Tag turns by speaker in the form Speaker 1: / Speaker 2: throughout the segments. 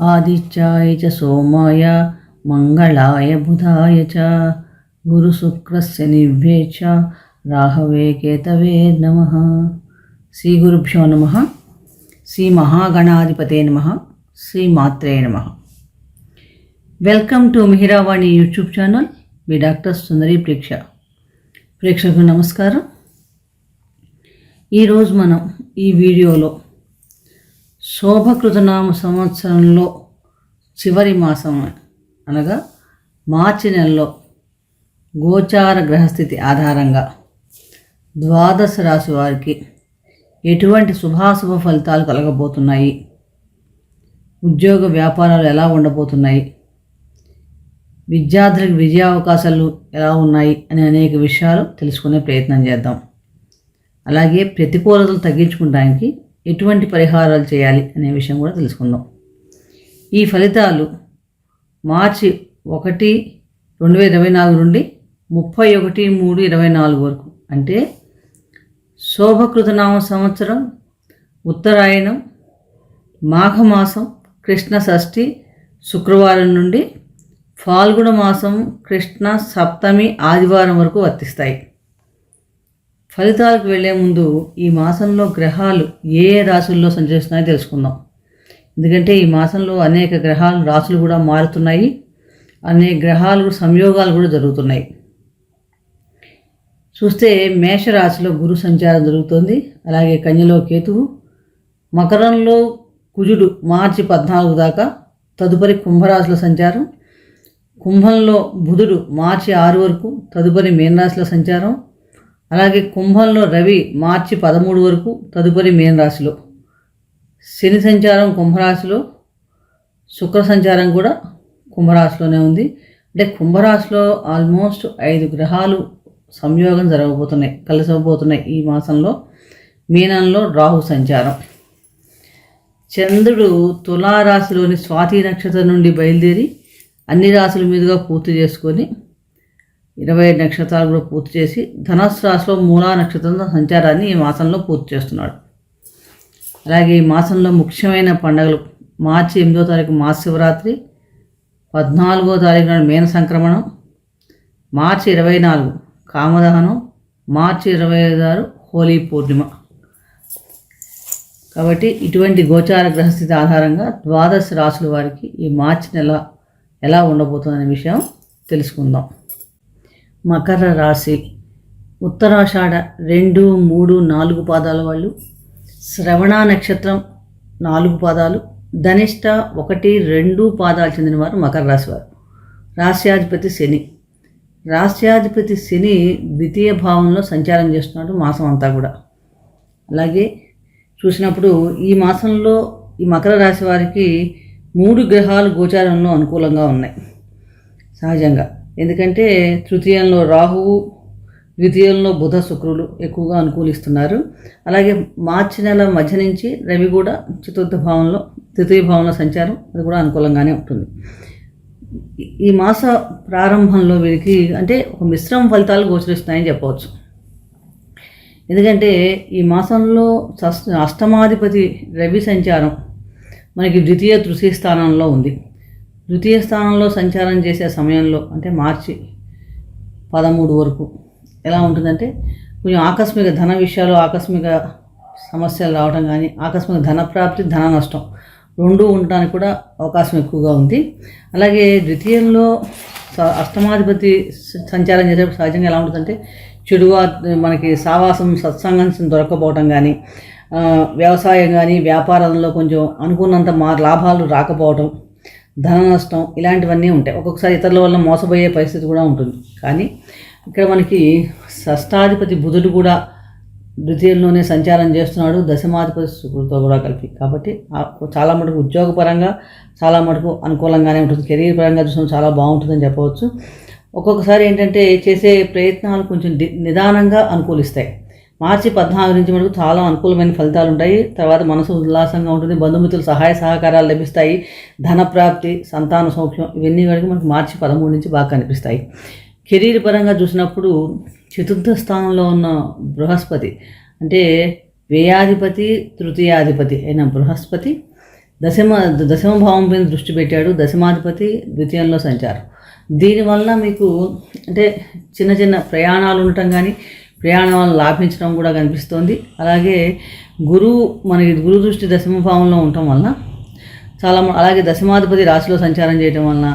Speaker 1: ఆదిత్యాయ చ సోమాయ మంగళాయ బుధాయ చ గురుశుక్రస్య నిభ్యే చ రాహవే కేతవే నమః. శ్రీ గురుభ్యో నమః. శ్రీ మహాగణాధిపతే నమః. శ్రీ మాత్రే నమః. Welcome to Mihiravani YouTube channel. మీ డాక్టర్ సుందరి ప్రేక్షకులకు నమస్కారం. ఈరోజు మనం ఈ వీడియోలో శోభకృతనామ సంవత్సరంలో చివరి మాసం అనగా మార్చి నెలలో గోచార గ్రహస్థితి ఆధారంగా ద్వాదశ రాశి వారికి ఎటువంటి శుభాశుభ ఫలితాలు కలగబోతున్నాయి, ఉద్యోగ వ్యాపారాలు ఎలా ఉండబోతున్నాయి, విద్యార్థులకు విజయావకాశాలు ఎలా ఉన్నాయి అనే అనేక విషయాలు తెలుసుకునే ప్రయత్నం చేద్దాం. అలాగే ప్రతికూలతలు తగ్గించుకోవడానికి ఎటువంటి పరిహారాలు చేయాలి అనే విషయం కూడా తెలుసుకుందాం. ఈ ఫలితాలు మార్చి 1, 2024 నుండి 31/3/24 వరకు, అంటే శోభకృతనామ సంవత్సరం ఉత్తరాయణం మాఘమాసం కృష్ణ షష్ఠి శుక్రవారం నుండి ఫాల్గుణ మాసం కృష్ణ సప్తమి ఆదివారం వరకు వర్తిస్తాయి. ఫలితాలకు వెళ్లే ముందు ఈ మాసంలో గ్రహాలు ఏ రాశుల్లో సంచరిస్తున్నాయో తెలుసుకుందాం. ఎందుకంటే ఈ మాసంలో అనేక గ్రహాలు రాశులు కూడా మారుతున్నాయి, అనేక గ్రహాలు సంయోగాలు కూడా జరుగుతున్నాయి. చూస్తే మేషరాశిలో గురు సంచారం జరుగుతుంది. అలాగే కన్యలో కేతువు, మకరంలో కుజుడు మార్చి 14 దాకా, తదుపరి కుంభరాశిలో సంచారం, కుంభంలో బుధుడు మార్చి 6 వరకు, తదుపరి మీనరాశిలో సంచారం, అలాగే కుంభంలో రవి మార్చి 13 వరకు, తదుపరి మీనరాశిలో, శని సంచారం కుంభరాశిలో, శుక్ర సంచారం కూడా కుంభరాశిలోనే ఉంది. అంటే కుంభరాశిలో ఆల్మోస్ట్ 5 గ్రహాలు సంయోగం జరగబోతున్నాయి, కలిసిపోతున్నాయి ఈ మాసంలో. మీనంలో రాహు సంచారం. చంద్రుడు తులారాశిలోని స్వాతి నక్షత్రం నుండి బయలుదేరి అన్ని రాశుల మీదుగా పూర్తి చేసుకొని 27 నక్షత్రాలు కూడా పూర్తి చేసి ధనస్సు రాశిలో మూలా నక్షత్రం సంచారాన్ని ఈ మాసంలో పూర్తి చేస్తున్నాడు. అలాగే ఈ మాసంలో ముఖ్యమైన పండుగలు మార్చి 8వ తారీఖు మహాశివరాత్రి, 14వ తారీఖు నాడు మీన సంక్రమణం, మార్చి 24 కామదహనం, మార్చి 26 హోలీ పూర్ణిమ. కాబట్టి ఇటువంటి గోచార గ్రహస్థితి ఆధారంగా ద్వాదశ రాశుల వారికి ఈ మార్చి నెల ఎలా ఉండబోతుందనే విషయం తెలుసుకుందాం. మకర రాశి ఉత్తరాషాఢ 2, 3, 4 పాదాల వాళ్ళు, శ్రవణ నక్షత్రం 4 పాదాలు, ధనిష్ట 1, 2 పాదాలు చెందినవారు మకర రాశి వారు. రాశ్యాధిపతి శని. రాశ్యాధిపతి శని ద్వితీయ భావంలో సంచారం చేస్తున్నాడు మాసం అంతా కూడా. అలాగే చూసినప్పుడు ఈ మాసంలో ఈ మకర రాశి వారికి 3 గ్రహాలు గోచారంలో అనుకూలంగా ఉన్నాయి సహజంగా. ఎందుకంటే తృతీయంలో రాహువు, ద్వితీయంలో బుధ శుక్రులు ఎక్కువగా అనుకూలిస్తున్నారు. అలాగే మార్చి నెల మధ్య నుంచి రవి కూడా తృతీయ భావంలో సంచారం, అది కూడా అనుకూలంగానే ఉంటుంది. ఈ మాస ప్రారంభంలో వీరికి అంటే ఒక మిశ్రమ ఫలితాలు గోచరిస్తున్నాయని చెప్పవచ్చు. ఎందుకంటే ఈ మాసంలో అష్టమాధిపతి రవి సంచారం మనకి ద్వితీయ తృతీయ స్థానంలో ఉంది. ద్వితీయ స్థానంలో సంచారం చేసే సమయంలో అంటే మార్చి 13 వరకు ఎలా ఉంటుందంటే కొంచెం ఆకస్మిక ధన విషయాలు, ఆకస్మిక సమస్యలు రావడం కానీ, ఆకస్మిక ధన ప్రాప్తి, ధన నష్టం 2 ఉండడానికి కూడా అవకాశం ఎక్కువగా ఉంది. అలాగే ద్వితీయంలో అష్టమాధిపతి సంచారం చేసేటప్పుడు సహజంగా ఎలా ఉంటుందంటే చెడుగా మనకి సావాసం సత్సంగం దొరకపోవడం కానీ, వ్యవసాయం కానీ వ్యాపారంలో కొంచెం అనుకున్నంత లాభాలు రాకపోవడం, ధన నష్టం ఇలాంటివన్నీ ఉంటాయి. ఒక్కొక్కసారి ఇతరుల వల్ల మోసపోయే పరిస్థితి కూడా ఉంటుంది. కానీ ఇక్కడ మనకి షష్టాధిపతి బుధుడు కూడా ద్వితీయంలోనే సంచారం చేస్తున్నాడు, దశమాధిపతి శుక్రుడితో కూడా కలిపి. కాబట్టి చాలా మటుకు ఉద్యోగపరంగా చాలా మటుకు అనుకూలంగానే ఉంటుంది. కెరీర్ పరంగా చూసిన చాలా బాగుంటుందని చెప్పవచ్చు. ఒక్కొక్కసారి ఏంటంటే చేసే ప్రయత్నాలు కొంచెం నిదానంగా అనుకూలిస్తాయి. మార్చి 14 నుంచి మనకు చాలా అనుకూలమైన ఫలితాలు ఉంటాయి. తర్వాత మనసు ఉల్లాసంగా ఉంటుంది, బంధుమిత్రుల సహాయ సహకారాలు లభిస్తాయి, ధన ప్రాప్తి, సంతాన సౌఖ్యం ఇవన్నీ కనుక మనకు మార్చి 13 నుంచి బాగా కనిపిస్తాయి. కెరీర్ పరంగా చూసినప్పుడు చతుర్థ స్థానంలో ఉన్న బృహస్పతి అంటే వ్యయాధిపతి తృతీయాధిపతి అయిన బృహస్పతి దశమ భావం మీద దృష్టి పెట్టాడు. దశమాధిపతి ద్వితీయంలో సంచారం. దీనివల్ల మీకు అంటే చిన్న చిన్న ప్రయాణాలు ఉండటం కానీ ప్రయాణాలు లాభించడం కూడా కనిపిస్తోంది. అలాగే మనకి గురు దృష్టి దశమ భావంలో ఉండటం వలన అలాగే దశమాధిపతి రాశిలో సంచారం చేయడం వలన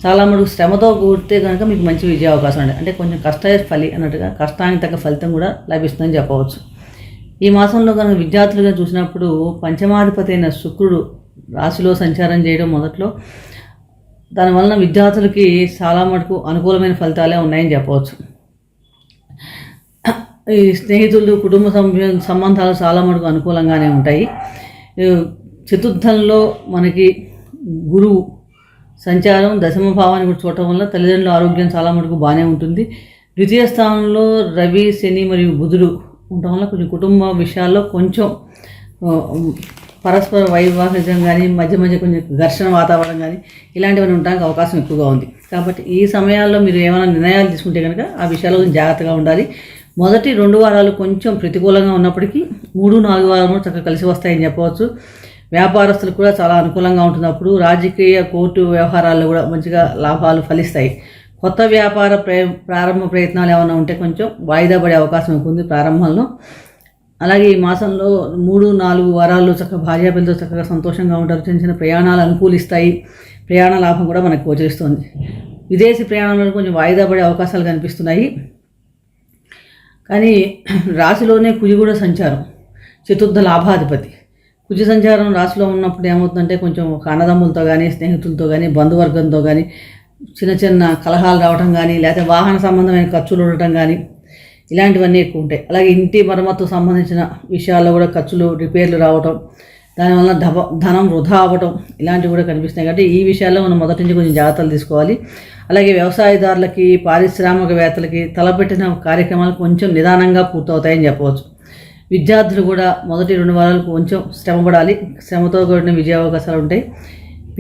Speaker 1: చాలా మటుకు శ్రమతో కూడితే కనుక మీకు మంచి విజయ అవకాశం ఉంది. అంటే కొంచెం ఫలి అన్నట్టుగా కష్టానికి తగ్గ ఫలితం కూడా లభిస్తుందని చెప్పవచ్చు. ఈ మాసంలో కనుక విద్యార్థులుగా చూసినప్పుడు పంచమాధిపతి అయిన శుక్రుడు రాశిలో సంచారం చేయడం మొదట్లో దానివలన విద్యార్థులకి చాలా మటుకు అనుకూలమైన ఫలితాలే ఉన్నాయని చెప్పవచ్చు. ఈ స్నేహితులు కుటుంబ సంబంధాలు చాలా మటుకు అనుకూలంగానే ఉంటాయి. చతుర్థంలో మనకి గురువు సంచారం దశమ భావాన్ని కూడా చూడటం వల్ల తల్లిదండ్రుల ఆరోగ్యం చాలా మటుకు బాగానే ఉంటుంది. ద్వితీయ స్థానంలో రవి, శని మరియు బుధుడు ఉండటం వల్ల కొంచెం కుటుంబ విషయాల్లో కొంచెం పరస్పర వైవాహికం కానీ మధ్య కొంచెం ఘర్షణ వాతావరణం కానీ ఇలాంటివన్నీ ఉండడానికి అవకాశం ఎక్కువగా ఉంది. కాబట్టి ఈ సమయాల్లో మీరు ఏమైనా నిర్ణయాలు తీసుకుంటే కనుక ఆ విషయాల్లో జాగ్రత్తగా ఉండాలి. మొదటి 2 వారాలు కొంచెం ప్రతికూలంగా ఉన్నప్పటికీ 3-4 వారాలు చక్కగా కలిసి వస్తాయని చెప్పవచ్చు. వ్యాపారస్తులకు కూడా చాలా అనుకూలంగా ఉంటుంది. అప్పుడు రాజకీయ కోర్టు వ్యవహారాల్లో కూడా మంచిగా లాభాలు ఫలిస్తాయి. కొత్త వ్యాపార ప్రారంభ ప్రయత్నాలు ఏమైనా ఉంటే కొంచెం వాయిదా పడే అవకాశం ఉంటుంది ప్రారంభంలో. అలాగే ఈ మాసంలో 3-4 వారాల్లో చక్కగా భార్యాపిల్లతో చక్కగా సంతోషంగా ఉంటారు. చిన్న చిన్న ప్రయాణాలు అనుకూలిస్తాయి. ప్రయాణ లాభం కూడా మనకు గోచరిస్తుంది. విదేశీ ప్రయాణాలను కొంచెం వాయిదా పడే అవకాశాలు కనిపిస్తున్నాయి. కానీ రాశిలోనే కుజి కూడా సంచారం, చతుర్థ లాభాధిపతి. కుజి సంచారం రాశిలో ఉన్నప్పుడు ఏమవుతుందంటే కొంచెం ఒక అన్నదమ్ములతో కానీ స్నేహితులతో కానీ బంధువర్గంతో కానీ చిన్న చిన్న కలహాలు రావడం కానీ లేకపోతే వాహన సంబంధమైన ఖర్చులు ఉండటం కానీ ఇలాంటివన్నీ ఎక్కువ ఉంటాయి. అలాగే ఇంటి మరమ్మతుకు సంబంధించిన విషయాల్లో కూడా ఖర్చులు రిపేర్లు రావటం, దానివల్ల ధనం వృధా అవ్వటం ఇలాంటివి కూడా కనిపిస్తున్నాయి. కాబట్టి ఈ విషయాల్లో మనం మొదటి నుంచి కొంచెం జాగ్రత్తలు తీసుకోవాలి. అలాగే వ్యవసాయదారులకి పారిశ్రామికవేత్తలకి తలపెట్టిన కార్యక్రమాలు కొంచెం నిదానంగా పూర్తవుతాయని చెప్పవచ్చు. విద్యార్థులు కూడా మొదటి 2 వారాలు కొంచెం శ్రమపడాలి. శ్రమతో కూడిన విజయ అవకాశాలు ఉంటాయి.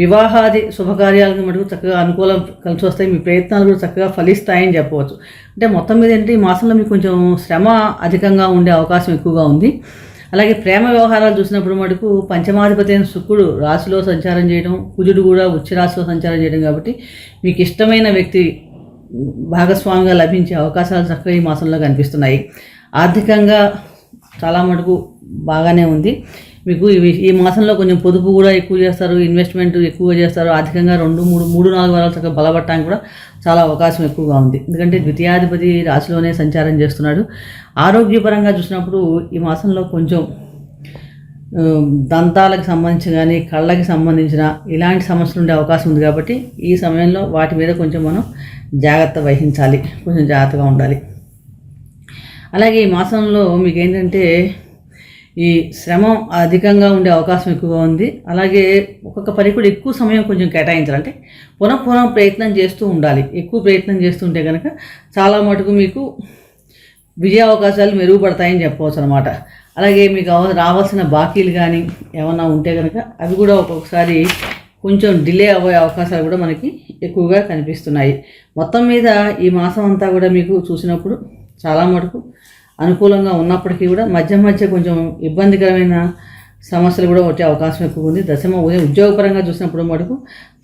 Speaker 1: వివాహాది శుభకార్యాలకు మటుకు చక్కగా అనుకూలం కలిసి వస్తాయి. మీ ప్రయత్నాలు కూడా చక్కగా ఫలిస్తాయని చెప్పవచ్చు. అంటే మొత్తం మీద ఏంటంటే ఈ మాసంలో మీకు కొంచెం శ్రమ అధికంగా ఉండే అవకాశం ఎక్కువగా ఉంది. అలాగే ప్రేమ వ్యవహారాలు చూసినప్పుడు మటుకు పంచమాధిపతి అయిన శుక్రుడు రాశిలో సంచారం చేయడం, కుజుడు కూడా ఉచ్చ రాశిలో సంచారం చేయడం కాబట్టి మీకు ఇష్టమైన వ్యక్తి భాగస్వామిగా లభించే అవకాశాలు చక్కగా ఈ మాసంలో కనిపిస్తున్నాయి. ఆర్థికంగా చాలా మటుకు బాగానే ఉంది. మీకు ఈ మాసంలో కొంచెం పొదుపు కూడా ఎక్కువ చేస్తారు, ఇన్వెస్ట్మెంట్ ఎక్కువ చేస్తారు. ఆర్థికంగా 3-4 వారాలు చక్కగా బలపడటానికి కూడా చాలా అవకాశం ఎక్కువగా ఉంది. ఎందుకంటే ద్వితీయాధిపతి రాశిలోనే సంచారం చేస్తున్నాడు. ఆరోగ్యపరంగా చూసినప్పుడు ఈ మాసంలో కొంచెం దంతాలకు సంబంధించి కానీ కళ్ళకి సంబంధించిన ఇలాంటి సమస్యలు ఉండే అవకాశం ఉంది. కాబట్టి ఈ సమయంలో వాటి మీద కొంచెం మనం జాగ్రత్త వహించాలి, కొంచెం జాగ్రత్తగా ఉండాలి. అలాగే ఈ మాసంలో మీకు ఏంటంటే ఈ శ్రమ అధికంగా ఉండే అవకాశం ఎక్కువగా ఉంది. అలాగే ఒక్కొక్క పని కూడా ఎక్కువ సమయం కొంచెం కేటాయించాలంటే పునః ప్రయత్నం చేస్తూ ఉండాలి. ఎక్కువ ప్రయత్నం చేస్తుంటే కనుక చాలా మటుకు మీకు విజయ అవకాశాలు మెరుగుపడతాయని చెప్పవచ్చు అనమాట. అలాగే మీకు రావాల్సిన బాకీలు కానీ ఏమన్నా ఉంటే కనుక అవి కూడా ఒక్కొక్కసారి కొంచెం డిలే అయ్యే అవకాశాలు కూడా మనకి ఎక్కువగా కనిపిస్తున్నాయి. మొత్తం మీద ఈ మాసం అంతా కూడా మీకు చూసినప్పుడు చాలా మటుకు అనుకూలంగా ఉన్నప్పటికీ కూడా మధ్య కొంచెం ఇబ్బందికరమైన సమస్యలు కూడా వచ్చే అవకాశం ఎక్కువ ఉంది. ఉద్యోగపరంగా చూసినప్పుడు మటుకు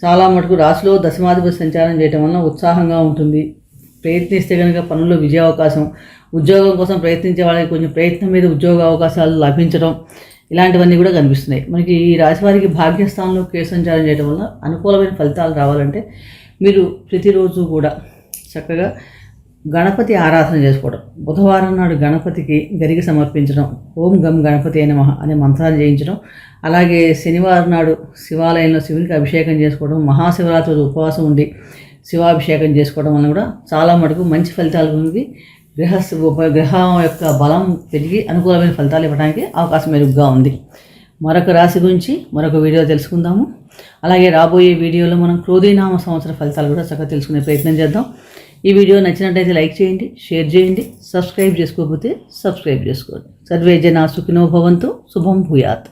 Speaker 1: చాలా మటుకు రాశిలో దశమాధిపతి సంచారం చేయడం వలన ఉత్సాహంగా ఉంటుంది. ప్రయత్నిస్తే కనుక పనుల్లో విజయ అవకాశం, ఉద్యోగం కోసం ప్రయత్నించే వాళ్ళకి కొంచెం ప్రయత్నం మీద ఉద్యోగ అవకాశాలు లభించడం ఇలాంటివన్నీ కూడా కనిపిస్తున్నాయి. మనకి ఈ రాశి వారికి భాగ్యస్థానంలో కేతు సంచారం చేయడం వల్ల అనుకూలమైన ఫలితాలు రావాలంటే మీరు ప్రతిరోజు కూడా చక్కగా గణపతి ఆరాధన చేసుకోవడం, బుధవారం నాడు గణపతికి గరిగి సమర్పించడం, ఓం గం గణపతి అయిన నమః అనే మంత్రాలు చేయించడం, అలాగే శనివారం నాడు శివాలయంలో శివునికి అభిషేకం చేసుకోవడం, మహాశివరాత్రి ఉపవాసం ఉండి శివాభిషేకం చేసుకోవడం వల్ల కూడా చాలా మటుకు మంచి ఫలితాలు ఉంది. గ్రహం యొక్క బలం పెరిగి అనుకూలమైన ఫలితాలు ఇవ్వడానికి అవకాశం మెరుగ్గా ఉంది. మరొక రాశి గురించి మరొక వీడియో తెలుసుకుందాము. అలాగే రాబోయే వీడియోలో మనం క్రోధీనామ సంవత్సర ఫలితాలు కూడా చక్కగా తెలుసుకునే ప్రయత్నం చేద్దాం. ఈ వీడియో నచ్చినట్టయితే లైక్ చేయండి, షేర్ చేయండి, సబ్స్క్రైబ్ చేసుకోకపోతే సబ్స్క్రైబ్ చేసుకోండి. సర్వే జనా సుఖినో భవంతు, శుభం భూయాత్.